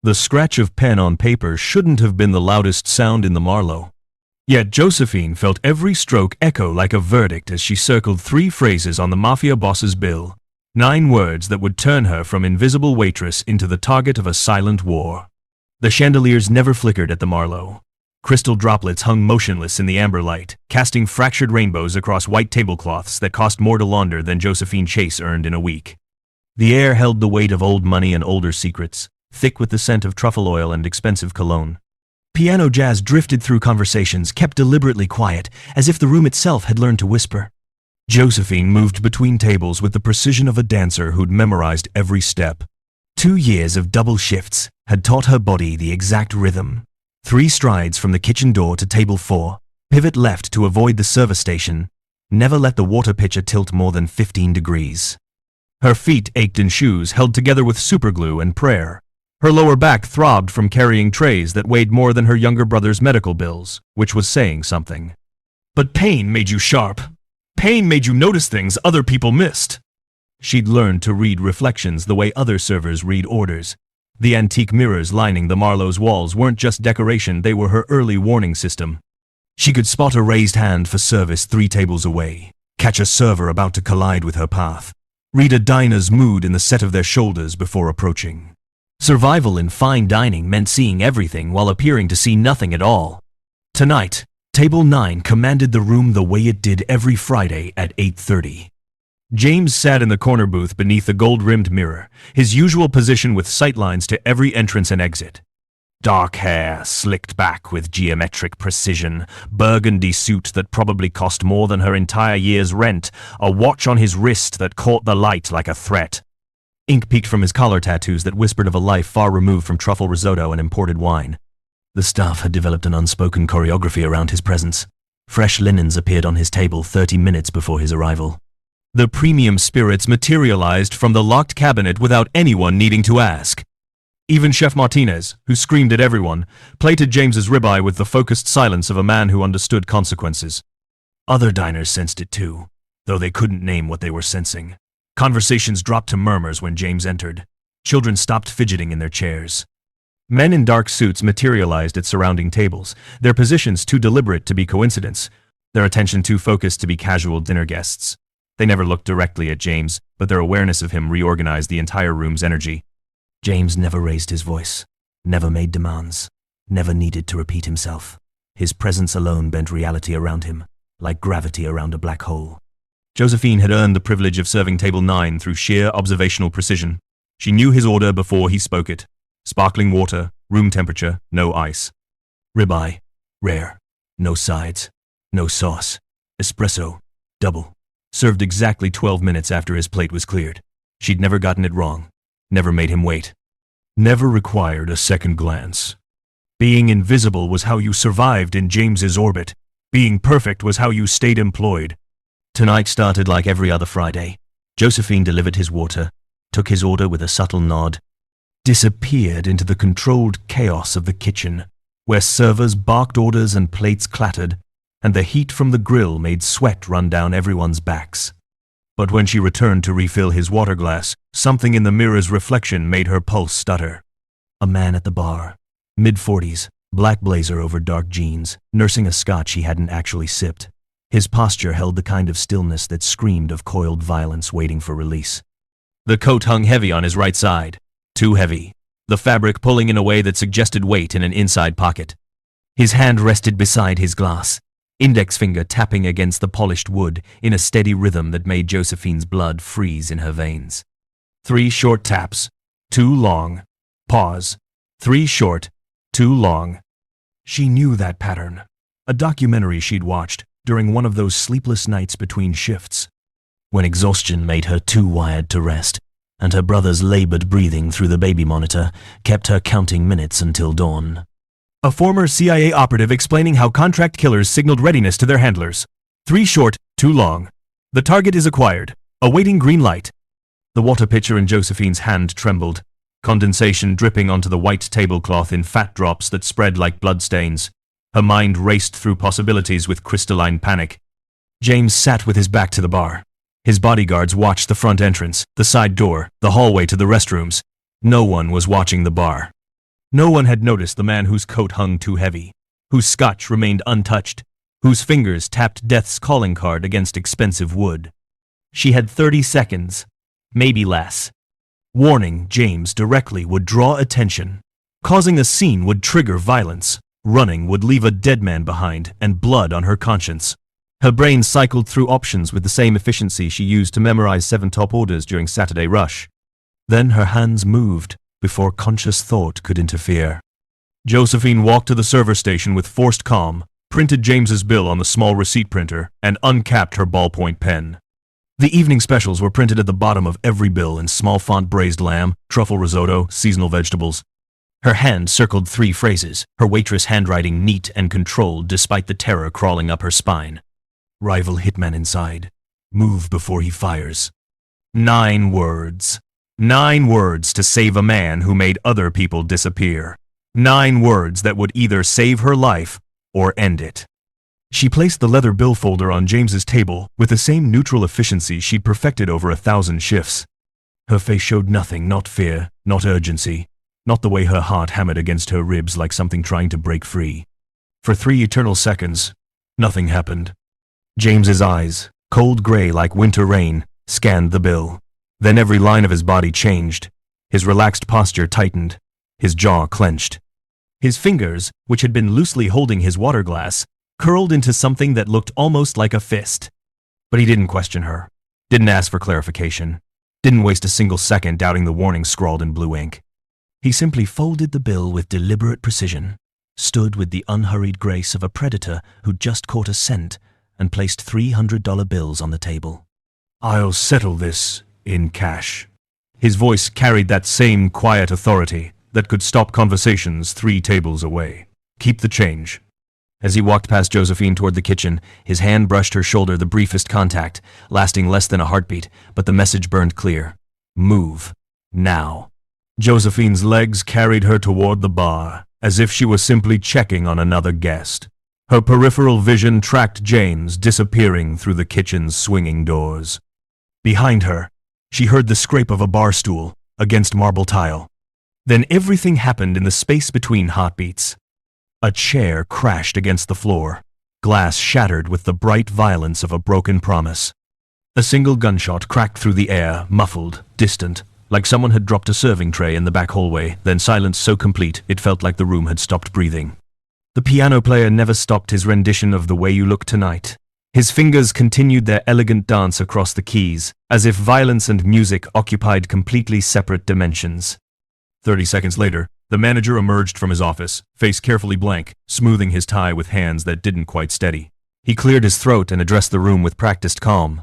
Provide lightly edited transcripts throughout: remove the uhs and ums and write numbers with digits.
The scratch of pen on paper shouldn't have been the loudest sound in the Marlowe. Yet Josephine felt every stroke echo like a verdict as she circled 3 phrases on the Mafia boss's bill. 9 words that would turn her from invisible waitress into the target of a silent war. The chandeliers never flickered at the Marlowe. Crystal droplets hung motionless in the amber light, casting fractured rainbows across white tablecloths that cost more to launder than Josephine Chase earned in a week. The air held the weight of old money and older secrets, thick with the scent of truffle oil and expensive cologne. Piano jazz drifted through conversations, kept deliberately quiet, as if the room itself had learned to whisper. Josephine moved between tables with the precision of a dancer who'd memorized every step. 2 years of double shifts had taught her body the exact rhythm. 3 strides from the kitchen door to table 4, pivot left to avoid the service station, never let the water pitcher tilt more than 15 degrees. Her feet ached in shoes held together with superglue and prayer. Her lower back throbbed from carrying trays that weighed more than her younger brother's medical bills, which was saying something. But pain made you sharp. Pain made you notice things other people missed. She'd learned to read reflections the way other servers read orders. The antique mirrors lining the Marlowe's walls weren't just decoration, they were her early warning system. She could spot a raised hand for service 3 tables away, catch a server about to collide with her path, read a diner's mood in the set of their shoulders before approaching. Survival in fine dining meant seeing everything while appearing to see nothing at all. Tonight, Table 9 commanded the room the way it did every Friday at 8:30. James sat in the corner booth beneath the gold-rimmed mirror, his usual position with sightlines to every entrance and exit. Dark hair, slicked back with geometric precision, burgundy suit that probably cost more than her entire year's rent, a watch on his wrist that caught the light like a threat. Ink peeked from his collar tattoos that whispered of a life far removed from truffle risotto and imported wine. The staff had developed an unspoken choreography around his presence. Fresh linens appeared on his table 30 minutes before his arrival. The premium spirits materialized from the locked cabinet without anyone needing to ask. Even Chef Martinez, who screamed at everyone, plated James's ribeye with the focused silence of a man who understood consequences. Other diners sensed it too, though they couldn't name what they were sensing. Conversations dropped to murmurs when James entered. Children stopped fidgeting in their chairs. Men in dark suits materialized at surrounding tables, their positions too deliberate to be coincidence, their attention too focused to be casual dinner guests. They never looked directly at James, but their awareness of him reorganized the entire room's energy. James never raised his voice, never made demands, never needed to repeat himself. His presence alone bent reality around him, like gravity around a black hole. Josephine had earned the privilege of serving Table 9 through sheer observational precision. She knew his order before he spoke it. Sparkling water, room temperature, no ice. Ribeye, rare, no sides, no sauce. Espresso, double. Served exactly 12 minutes after his plate was cleared. She'd never gotten it wrong, never made him wait. Never required a second glance. Being invisible was how you survived in James's orbit. Being perfect was how you stayed employed. Tonight started like every other Friday. Josephine delivered his water, took his order with a subtle nod, disappeared into the controlled chaos of the kitchen, where servers barked orders and plates clattered, and the heat from the grill made sweat run down everyone's backs. But when she returned to refill his water glass, something in the mirror's reflection made her pulse stutter. A man at the bar, mid-40s, black blazer over dark jeans, nursing a scotch he hadn't actually sipped. His posture held the kind of stillness that screamed of coiled violence waiting for release. The coat hung heavy on his right side, too heavy, the fabric pulling in a way that suggested weight in an inside pocket. His hand rested beside his glass, index finger tapping against the polished wood in a steady rhythm that made Josephine's blood freeze in her veins. 3 short taps, 2 long, pause, 3 short, 2 long. She knew that pattern, a documentary she'd watched during one of those sleepless nights between shifts, when exhaustion made her too wired to rest, and her brother's labored breathing through the baby monitor kept her counting minutes until dawn. A former CIA operative explaining how contract killers signaled readiness to their handlers. 3 short, 2 long. The target is acquired. Awaiting green light. The water pitcher in Josephine's hand trembled, condensation dripping onto the white tablecloth in fat drops that spread like bloodstains. Her mind raced through possibilities with crystalline panic. James sat with his back to the bar. His bodyguards watched the front entrance, the side door, the hallway to the restrooms. No one was watching the bar. No one had noticed the man whose coat hung too heavy, whose scotch remained untouched, whose fingers tapped death's calling card against expensive wood. She had 30 seconds, maybe less. Warning James directly would draw attention. Causing a scene would trigger violence. Running would leave a dead man behind and blood on her conscience. Her brain cycled through options with the same efficiency she used to memorize 7 top orders during Saturday Rush. Then her hands moved before conscious thought could interfere. Josephine walked to the server station with forced calm, printed James's bill on the small receipt printer, and uncapped her ballpoint pen. The evening specials were printed at the bottom of every bill in small font: braised lamb, truffle risotto, seasonal vegetables. Her hand circled 3 phrases, her waitress handwriting neat and controlled despite the terror crawling up her spine. Rival hitman inside. Move before he fires. 9 words. 9 words to save a man who made other people disappear. 9 words that would either save her life or end it. She placed the leather bill folder on James's table with the same neutral efficiency she'd perfected over 1,000 shifts. Her face showed nothing, not fear, not urgency, not the way her heart hammered against her ribs like something trying to break free. For 3 eternal seconds, nothing happened. James's eyes, cold gray like winter rain, scanned the bill. Then every line of his body changed. His relaxed posture tightened. His jaw clenched. His fingers, which had been loosely holding his water glass, curled into something that looked almost like a fist. But he didn't question her, didn't ask for clarification, didn't waste a single second doubting the warning scrawled in blue ink. He simply folded the bill with deliberate precision, stood with the unhurried grace of a predator who'd just caught a scent, and placed $300 bills on the table. "I'll settle this in cash." His voice carried that same quiet authority that could stop conversations 3 tables away. "Keep the change." As he walked past Josephine toward the kitchen, his hand brushed her shoulder, the briefest contact, lasting less than a heartbeat, but the message burned clear. Move. Now. Josephine's legs carried her toward the bar, as if she were simply checking on another guest. Her peripheral vision tracked James disappearing through the kitchen's swinging doors. Behind her, she heard the scrape of a bar stool against marble tile. Then everything happened in the space between heartbeats. A chair crashed against the floor, glass shattered with the bright violence of a broken promise. A single gunshot cracked through the air, muffled, distant, like someone had dropped a serving tray in the back hallway, then silence so complete it felt like the room had stopped breathing. The piano player never stopped his rendition of The Way You Look Tonight. His fingers continued their elegant dance across the keys, as if violence and music occupied completely separate dimensions. 30 seconds later, the manager emerged from his office, face carefully blank, smoothing his tie with hands that didn't quite steady. He cleared his throat and addressed the room with practiced calm.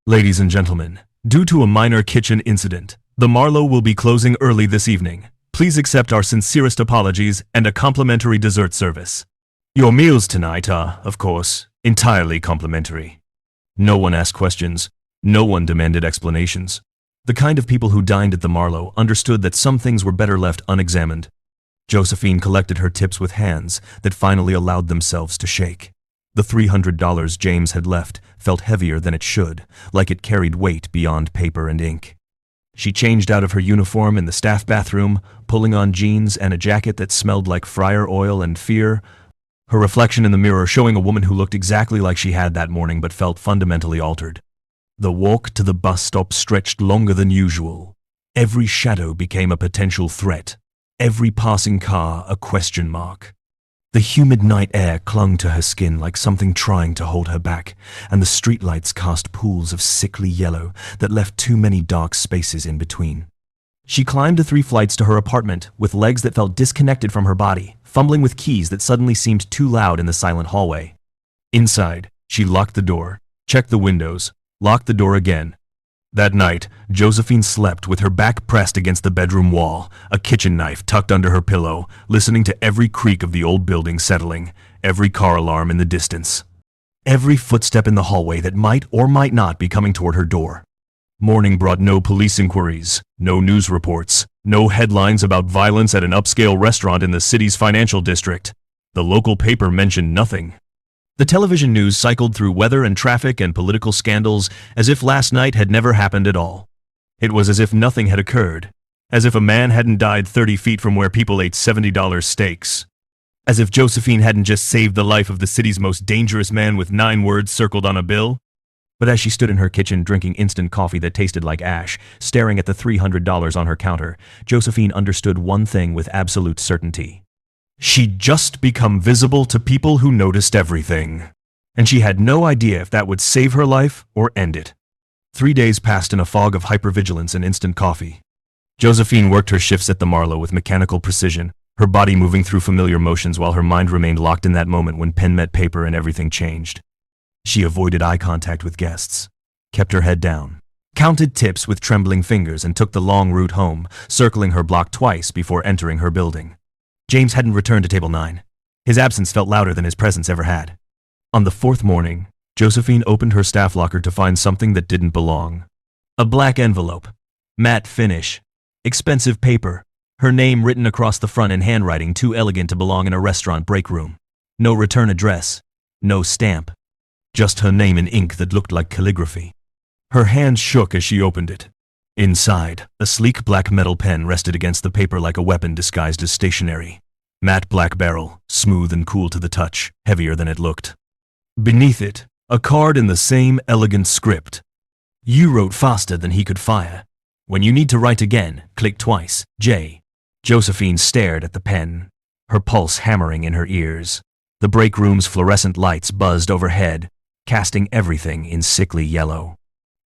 "Ladies and gentlemen, due to a minor kitchen incident, the Marlowe will be closing early this evening. Please accept our sincerest apologies and a complimentary dessert service. Your meals tonight are, of course, entirely complimentary." No one asked questions. No one demanded explanations. The kind of people who dined at the Marlowe understood that some things were better left unexamined. Josephine collected her tips with hands that finally allowed themselves to shake. The $300 James had left felt heavier than it should, like it carried weight beyond paper and ink. She changed out of her uniform in the staff bathroom, pulling on jeans and a jacket that smelled like fryer oil and fear, her reflection in the mirror showing a woman who looked exactly like she had that morning but felt fundamentally altered. The walk to the bus stop stretched longer than usual. Every shadow became a potential threat, every passing car a question mark. The humid night air clung to her skin like something trying to hold her back, and the streetlights cast pools of sickly yellow that left too many dark spaces in between. She climbed the 3 flights to her apartment with legs that felt disconnected from her body, fumbling with keys that suddenly seemed too loud in the silent hallway. Inside, she locked the door, checked the windows, locked the door again. That night, Josephine slept with her back pressed against the bedroom wall, a kitchen knife tucked under her pillow, listening to every creak of the old building settling, every car alarm in the distance, every footstep in the hallway that might or might not be coming toward her door. Morning brought no police inquiries, no news reports, no headlines about violence at an upscale restaurant in the city's financial district. The local paper mentioned nothing. The television news cycled through weather and traffic and political scandals as if last night had never happened at all. It was as if nothing had occurred. As if a man hadn't died 30 feet from where people ate $70 steaks. As if Josephine hadn't just saved the life of the city's most dangerous man with 9 words circled on a bill. But as she stood in her kitchen drinking instant coffee that tasted like ash, staring at the $300 on her counter, Josephine understood one thing with absolute certainty. She'd just become visible to people who noticed everything. And she had no idea if that would save her life or end it. 3 days passed in a fog of hypervigilance and instant coffee. Josephine worked her shifts at the Marlowe with mechanical precision, her body moving through familiar motions while her mind remained locked in that moment when pen met paper and everything changed. She avoided eye contact with guests, kept her head down, counted tips with trembling fingers and took the long route home, circling her block twice before entering her building. James hadn't returned to table 9. His absence felt louder than his presence ever had. On the 4th morning, Josephine opened her staff locker to find something that didn't belong. A black envelope, matte finish, expensive paper, her name written across the front in handwriting too elegant to belong in a restaurant break room. No return address, no stamp. Just her name in ink that looked like calligraphy. Her hand shook as she opened it. Inside, a sleek black metal pen rested against the paper like a weapon disguised as stationery. Matte black barrel, smooth and cool to the touch, heavier than it looked. Beneath it, a card in the same elegant script. You wrote faster than he could fire. When you need to write again, click twice, J. Josephine stared at the pen, her pulse hammering in her ears. The break room's fluorescent lights buzzed overhead, casting everything in sickly yellow.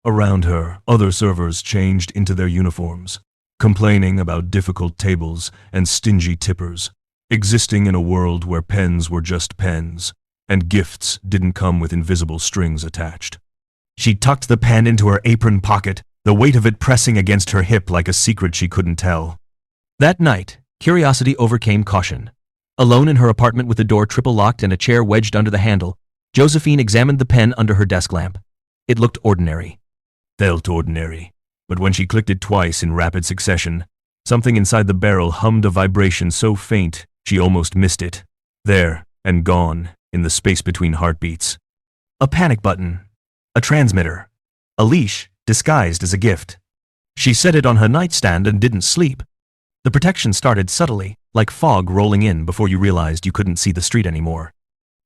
Around her, other servers changed into their uniforms, complaining about difficult tables and stingy tippers, existing in a world where pens were just pens, and gifts didn't come with invisible strings attached. She tucked the pen into her apron pocket, the weight of it pressing against her hip like a secret she couldn't tell. That night, curiosity overcame caution. Alone in her apartment with the door triple-locked and a chair wedged under the handle, Josephine examined the pen under her desk lamp. It looked ordinary. Felt ordinary. But when she clicked it twice in rapid succession, something inside the barrel hummed a vibration so faint she almost missed it. There, and gone, in the space between heartbeats. A panic button. A transmitter. A leash, disguised as a gift. She set it on her nightstand and didn't sleep. The protection started subtly, like fog rolling in before you realized you couldn't see the street anymore.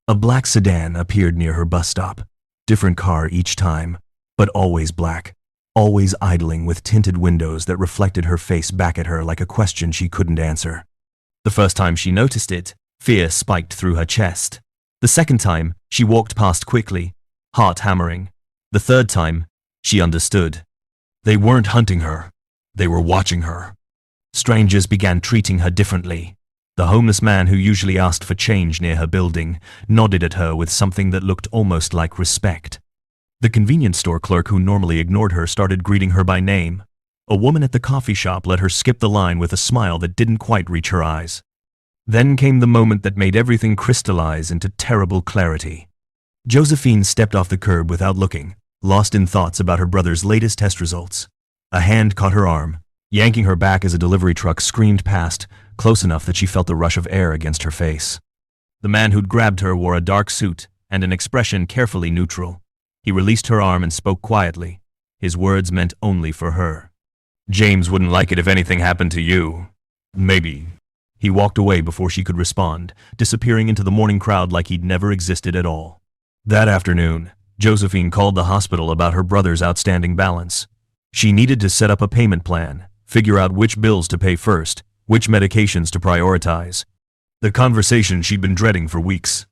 A black sedan appeared near her bus stop. Different car each time, but always black. Always idling with tinted windows that reflected her face back at her like a question she couldn't answer. The first time she noticed it, fear spiked through her chest. The second time, she walked past quickly, heart hammering. The third time, she understood. They weren't hunting her. They were watching her. Strangers began treating her differently. The homeless man who usually asked for change near her building nodded at her with something that looked almost like respect. The convenience store clerk who normally ignored her started greeting her by name. A woman at the coffee shop let her skip the line with a smile that didn't quite reach her eyes. Then came the moment that made everything crystallize into terrible clarity. Josephine stepped off the curb without looking, lost in thoughts about her brother's latest test results. A hand caught her arm, yanking her back as a delivery truck screamed past, close enough that she felt the rush of air against her face. The man who'd grabbed her wore a dark suit and an expression carefully neutral. He released her arm and spoke quietly. His words meant only for her. James wouldn't like it if anything happened to you. Maybe. He walked away before she could respond, disappearing into the morning crowd like he'd never existed at all. That afternoon, Josephine called the hospital about her brother's outstanding balance. She needed to set up a payment plan, figure out which bills to pay first, which medications to prioritize. The conversation she'd been dreading for weeks.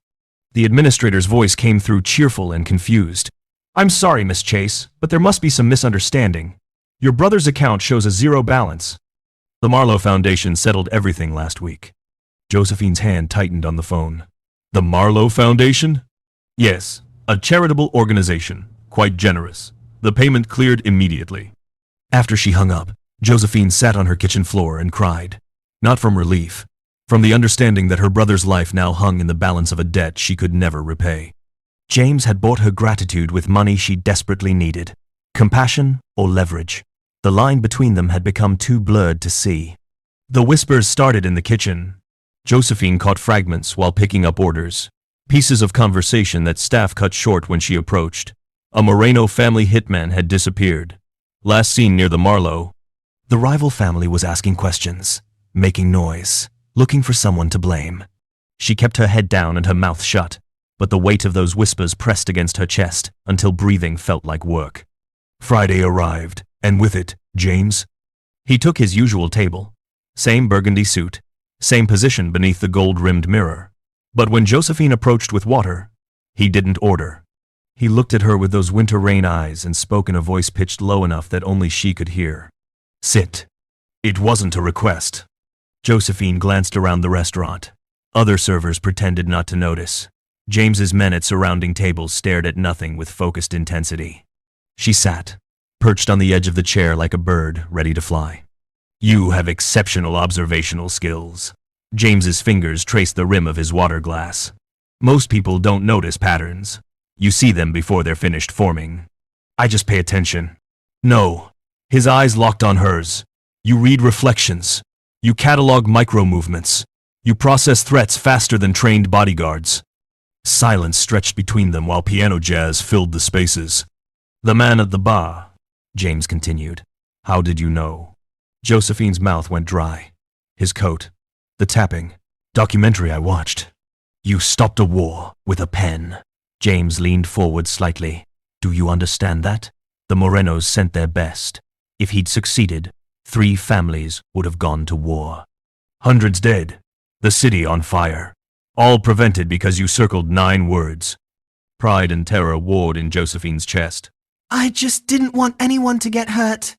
The administrator's voice came through cheerful and confused. "I'm sorry, Miss Chase, but there must be some misunderstanding. Your brother's account shows a zero balance." The Marlowe Foundation settled everything last week. Josephine's hand tightened on the phone. The Marlowe Foundation? Yes, a charitable organization, quite generous. The payment cleared immediately. After she hung up, Josephine sat on her kitchen floor and cried. Not from relief, from the understanding that her brother's life now hung in the balance of a debt she could never repay. James had bought her gratitude with money she desperately needed. Compassion or leverage. The line between them had become too blurred to see. The whispers started in the kitchen. Josephine caught fragments while picking up orders. Pieces of conversation that staff cut short when she approached. A Moreno family hitman had disappeared. Last seen near the Marlowe. The rival family was asking questions, making noise, looking for someone to blame. She kept her head down and her mouth shut, but the weight of those whispers pressed against her chest until breathing felt like work. Friday arrived, and with it, James. He took his usual table. Same burgundy suit, same position beneath the gold-rimmed mirror. But when Josephine approached with water, he didn't order. He looked at her with those winter rain eyes and spoke in a voice pitched low enough that only she could hear. Sit. It wasn't a request. Josephine glanced around the restaurant. Other servers pretended not to notice. James's men at surrounding tables stared at nothing with focused intensity. She sat, perched on the edge of the chair like a bird ready to fly. You have exceptional observational skills. James's fingers traced the rim of his water glass. Most people don't notice patterns. You see them before they're finished forming. I just pay attention. No. His eyes locked on hers. You read reflections. You catalog micro-movements. You process threats faster than trained bodyguards. Silence stretched between them while piano jazz filled the spaces. The man at the bar, James continued. How did you know? Josephine's mouth went dry. His coat. The tapping. Documentary I watched. You stopped a war with a pen. James leaned forward slightly. Do you understand that? The Morenos sent their best. If he'd succeeded, 3 families would have gone to war. Hundreds dead. The city on fire. All prevented because you circled 9 words. Pride and terror warred in Josephine's chest. I just didn't want anyone to get hurt.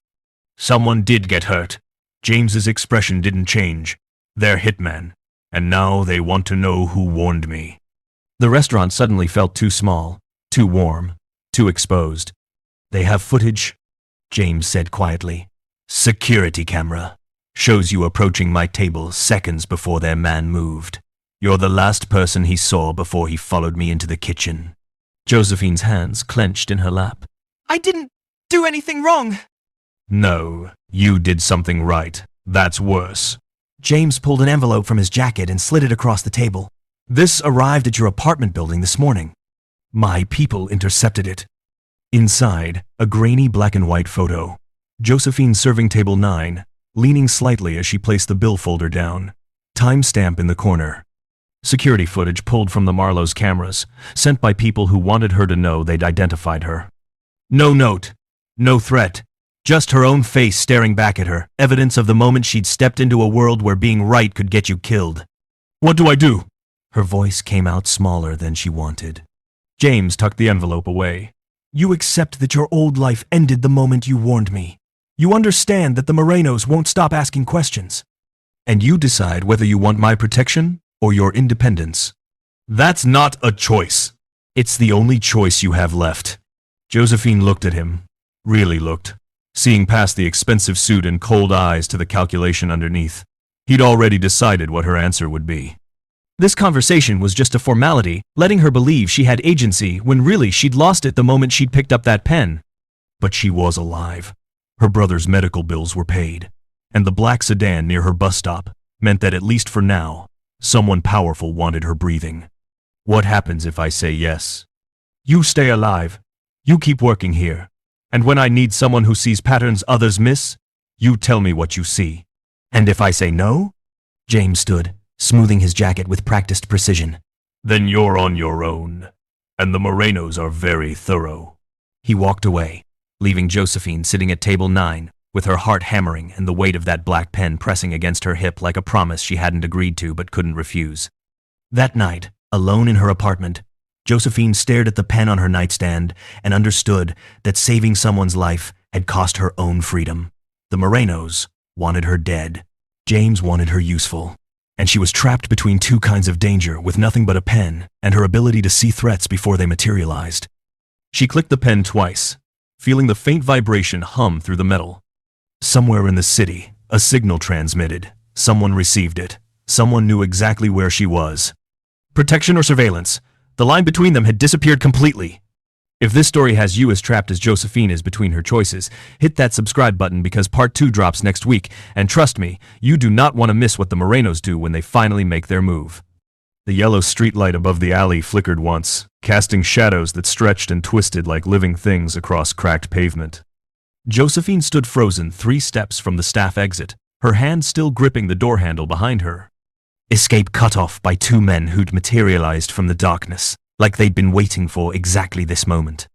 Someone did get hurt. James's expression didn't change. They're Hitman, and now they want to know who warned me. The restaurant suddenly felt too small, too warm, too exposed. They have footage, James said quietly. Security camera. Shows you approaching my table seconds before their man moved. You're the last person he saw before he followed me into the kitchen. Josephine's hands clenched in her lap. I didn't do anything wrong. No, you did something right. That's worse. James pulled an envelope from his jacket and slid it across the table. This arrived at your apartment building this morning. My people intercepted it. Inside, a grainy black and white photo. Josephine serving table 9, leaning slightly as she placed the bill folder down. Timestamp in the corner. Security footage pulled from the Marlowe's cameras, sent by people who wanted her to know they'd identified her. No note. No threat. Just her own face staring back at her, evidence of the moment she'd stepped into a world where being right could get you killed. What do I do? Her voice came out smaller than she wanted. James tucked the envelope away. You accept that your old life ended the moment you warned me. You understand that the Morenos won't stop asking questions. And you decide whether you want my protection or your independence. That's not a choice. It's the only choice you have left. Josephine looked at him. Really looked. Seeing past the expensive suit and cold eyes to the calculation underneath. He'd already decided what her answer would be. This conversation was just a formality, letting her believe she had agency when really she'd lost it the moment she'd picked up that pen. But she was alive. Her brother's medical bills were paid, and the black sedan near her bus stop meant that at least for now, someone powerful wanted her breathing. What happens if I say yes? You stay alive. You keep working here. And when I need someone who sees patterns others miss, you tell me what you see. And if I say no? James stood, smoothing his jacket with practiced precision. Then you're on your own. And the Morenos are very thorough. He walked away, leaving Josephine sitting at table 9, with her heart hammering and the weight of that black pen pressing against her hip like a promise she hadn't agreed to but couldn't refuse. That night, alone in her apartment, Josephine stared at the pen on her nightstand and understood that saving someone's life had cost her own freedom. The Morenos wanted her dead. James wanted her useful. And she was trapped between 2 kinds of danger with nothing but a pen and her ability to see threats before they materialized. She clicked the pen twice, feeling the faint vibration hum through the metal. Somewhere in the city, a signal transmitted. Someone received it. Someone knew exactly where she was. Protection or surveillance? The line between them had disappeared completely. If this story has you as trapped as Josephine is between her choices, hit that subscribe button because part 2 drops next week, and trust me, you do not want to miss what the Morenos do when they finally make their move. The yellow streetlight above the alley flickered once, casting shadows that stretched and twisted like living things across cracked pavement. Josephine stood frozen 3 steps from the staff exit, her hand still gripping the door handle behind her. Escape cut off by 2 men who'd materialized from the darkness, like they'd been waiting for exactly this moment.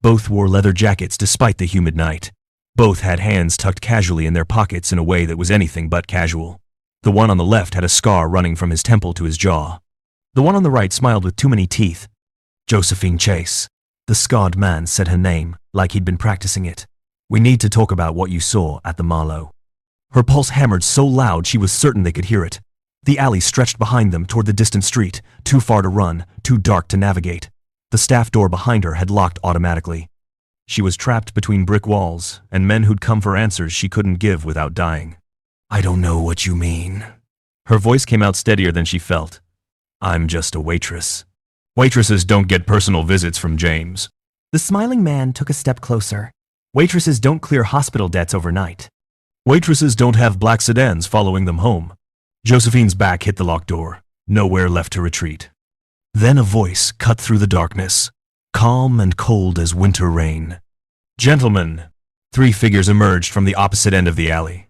Both wore leather jackets despite the humid night. Both had hands tucked casually in their pockets in a way that was anything but casual. The one on the left had a scar running from his temple to his jaw. The one on the right smiled with too many teeth. Josephine Chase. The scarred man said her name, like he'd been practicing it. We need to talk about what you saw at the Marlowe. Her pulse hammered so loud she was certain they could hear it. The alley stretched behind them toward the distant street, too far to run, too dark to navigate. The staff door behind her had locked automatically. She was trapped between brick walls, and men who'd come for answers she couldn't give without dying. I don't know what you mean. Her voice came out steadier than she felt. I'm just a waitress. Waitresses don't get personal visits from James. The smiling man took a step closer. Waitresses don't clear hospital debts overnight. Waitresses don't have black sedans following them home. Josephine's back hit the locked door. Nowhere left to retreat. Then a voice cut through the darkness, calm and cold as winter rain. Gentlemen. 3 figures emerged from the opposite end of the alley.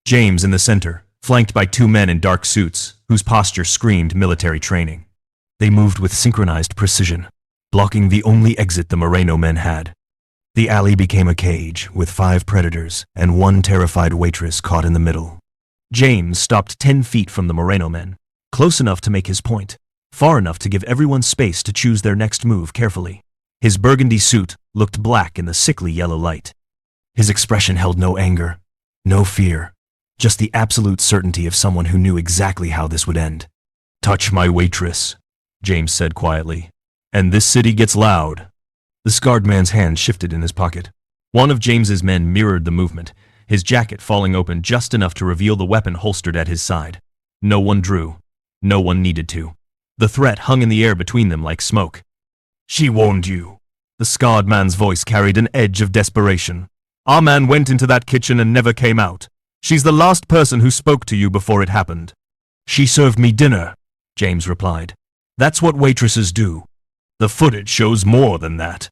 James in the center, flanked by 2 men in dark suits, whose posture screamed military training. They moved with synchronized precision, blocking the only exit the Moreno men had. The alley became a cage with 5 predators and 1 terrified waitress caught in the middle. James stopped 10 feet from the Moreno men, close enough to make his point, far enough to give everyone space to choose their next move carefully. His burgundy suit looked black in the sickly yellow light. His expression held no anger, no fear, just the absolute certainty of someone who knew exactly how this would end. Touch my waitress, James said quietly, and this city gets loud. The scarred man's hand shifted in his pocket. One of James's men mirrored the movement, his jacket falling open just enough to reveal the weapon holstered at his side. No one drew. No one needed to. The threat hung in the air between them like smoke. She warned you. The scarred man's voice carried an edge of desperation. Our man went into that kitchen and never came out. She's the last person who spoke to you before it happened. She served me dinner, James replied. That's what waitresses do. The footage shows more than that.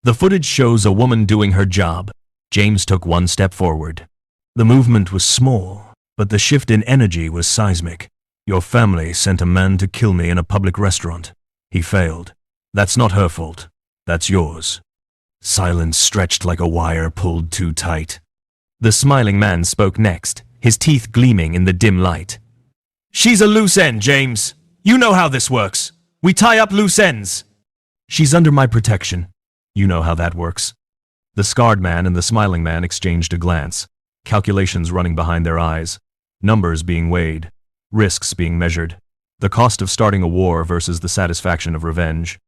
The footage shows a woman doing her job. James took 1 step forward. The movement was small, but the shift in energy was seismic. Your family sent a man to kill me in a public restaurant. He failed. That's not her fault. That's yours. Silence stretched like a wire pulled too tight. The smiling man spoke next, his teeth gleaming in the dim light. She's a loose end, James. You know how this works. We tie up loose ends. She's under my protection. You know how that works. The scarred man and the smiling man exchanged a glance, calculations running behind their eyes, numbers being weighed, risks being measured, the cost of starting a war versus the satisfaction of revenge.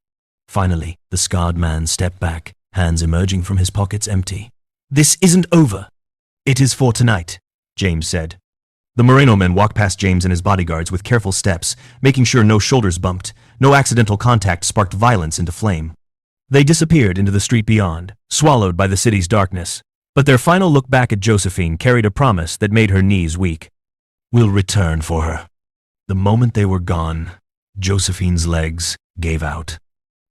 Finally, the scarred man stepped back, hands emerging from his pockets empty. This isn't over. It is for tonight, James said. The Moreno men walked past James and his bodyguards with careful steps, making sure no shoulders bumped, no accidental contact sparked violence into flame. They disappeared into the street beyond, swallowed by the city's darkness. But their final look back at Josephine carried a promise that made her knees weak. We'll return for her. The moment they were gone, Josephine's legs gave out.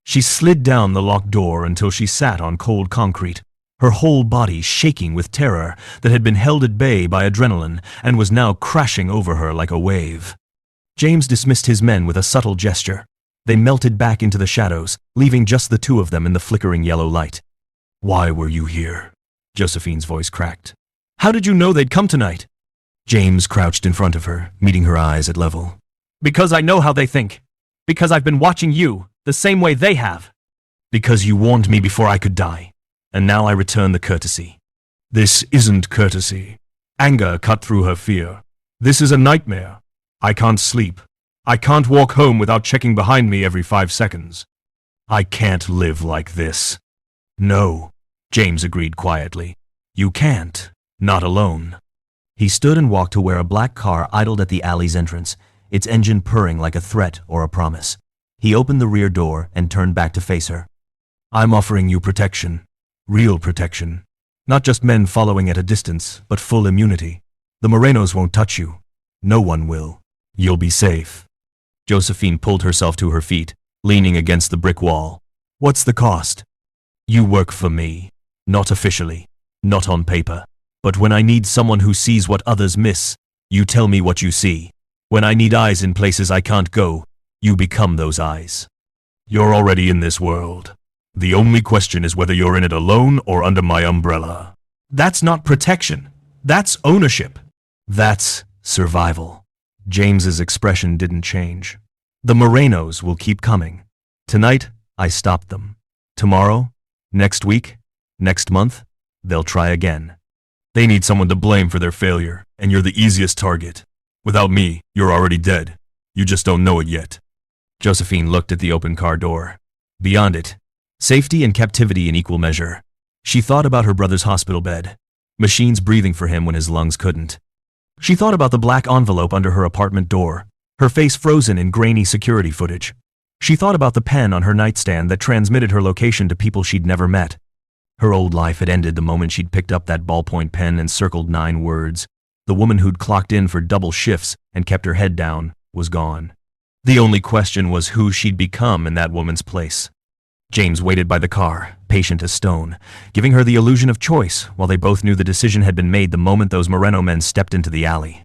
She slid down the locked door until she sat on cold concrete, her whole body shaking with terror that had been held at bay by adrenaline and was now crashing over her like a wave. James dismissed his men with a subtle gesture. They melted back into the shadows, leaving just the 2 of them in the flickering yellow light. Why were you here? Josephine's voice cracked. How did you know they'd come tonight? James crouched in front of her, meeting her eyes at level. Because I know how they think. Because I've been watching you, the same way they have. Because you warned me before I could die, and now I return the courtesy. This isn't courtesy. Anger cut through her fear. This is a nightmare. I can't sleep. I can't walk home without checking behind me every 5 seconds. I can't live like this. No, James agreed quietly. You can't. Not alone. He stood and walked to where a black car idled at the alley's entrance, its engine purring like a threat or a promise. He opened the rear door and turned back to face her. I'm offering you protection. Real protection. Not just men following at a distance, but full immunity. The Morenos won't touch you. No one will. You'll be safe. Josephine pulled herself to her feet, leaning against the brick wall. What's the cost? You work for me. Not officially. Not on paper. But when I need someone who sees what others miss, you tell me what you see. When I need eyes in places I can't go, you become those eyes. You're already in this world. The only question is whether you're in it alone or under my umbrella. That's not protection. That's ownership. That's survival. James's expression didn't change. The Morenos will keep coming. Tonight, I stopped them. Tomorrow, next week, next month, they'll try again. They need someone to blame for their failure, and you're the easiest target. Without me, you're already dead. You just don't know it yet. Josephine looked at the open car door. Beyond it, safety and captivity in equal measure. She thought about her brother's hospital bed, machines breathing for him when his lungs couldn't. She thought about the black envelope under her apartment door, her face frozen in grainy security footage. She thought about the pen on her nightstand that transmitted her location to people she'd never met. Her old life had ended the moment she'd picked up that ballpoint pen and circled 9 words. The woman who'd clocked in for double shifts and kept her head down was gone. The only question was who she'd become in that woman's place. James waited by the car, patient as stone, giving her the illusion of choice while they both knew the decision had been made the moment those Moreno men stepped into the alley.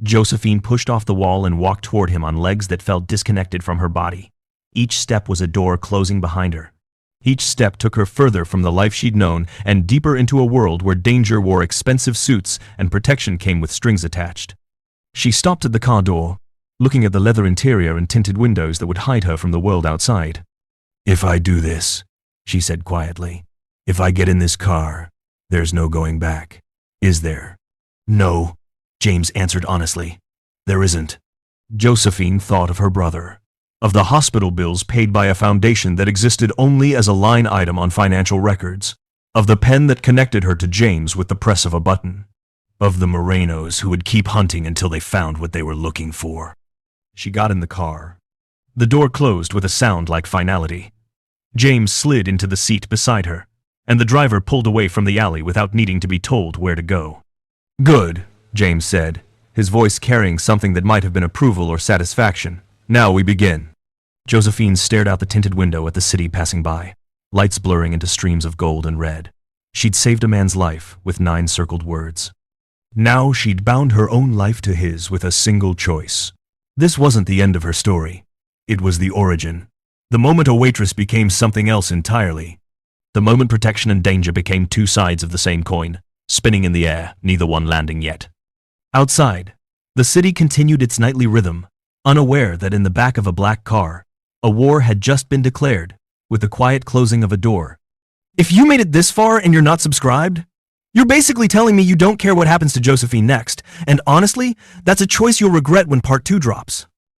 Josephine pushed off the wall and walked toward him on legs that felt disconnected from her body. Each step was a door closing behind her. Each step took her further from the life she'd known and deeper into a world where danger wore expensive suits and protection came with strings attached. She stopped at the car door, looking at the leather interior and tinted windows that would hide her from the world outside. "If I do this," she said quietly, "if I get in this car, there's no going back, is there?" "No," James answered honestly. "There isn't." Josephine thought of her brother, of the hospital bills paid by a foundation that existed only as a line item on financial records, of the pen that connected her to James with the press of a button, of the Morenos who would keep hunting until they found what they were looking for. She got in the car. The door closed with a sound like finality. James slid into the seat beside her, and the driver pulled away from the alley without needing to be told where to go. "Good," James said, his voice carrying something that might have been approval or satisfaction. "Now we begin." Josephine stared out the tinted window at the city passing by, lights blurring into streams of gold and red. She'd saved a man's life with 9 circled words. Now she'd bound her own life to his with a single choice. This wasn't the end of her story. It was the origin. The moment a waitress became something else entirely. The moment protection and danger became 2 sides of the same coin, spinning in the air, neither one landing yet. Outside, the city continued its nightly rhythm, unaware that in the back of a black car, a war had just been declared, with the quiet closing of a door. If you made it this far and you're not subscribed, you're basically telling me you don't care what happens to Josephine next, and honestly, that's a choice you'll regret when part 2 drops.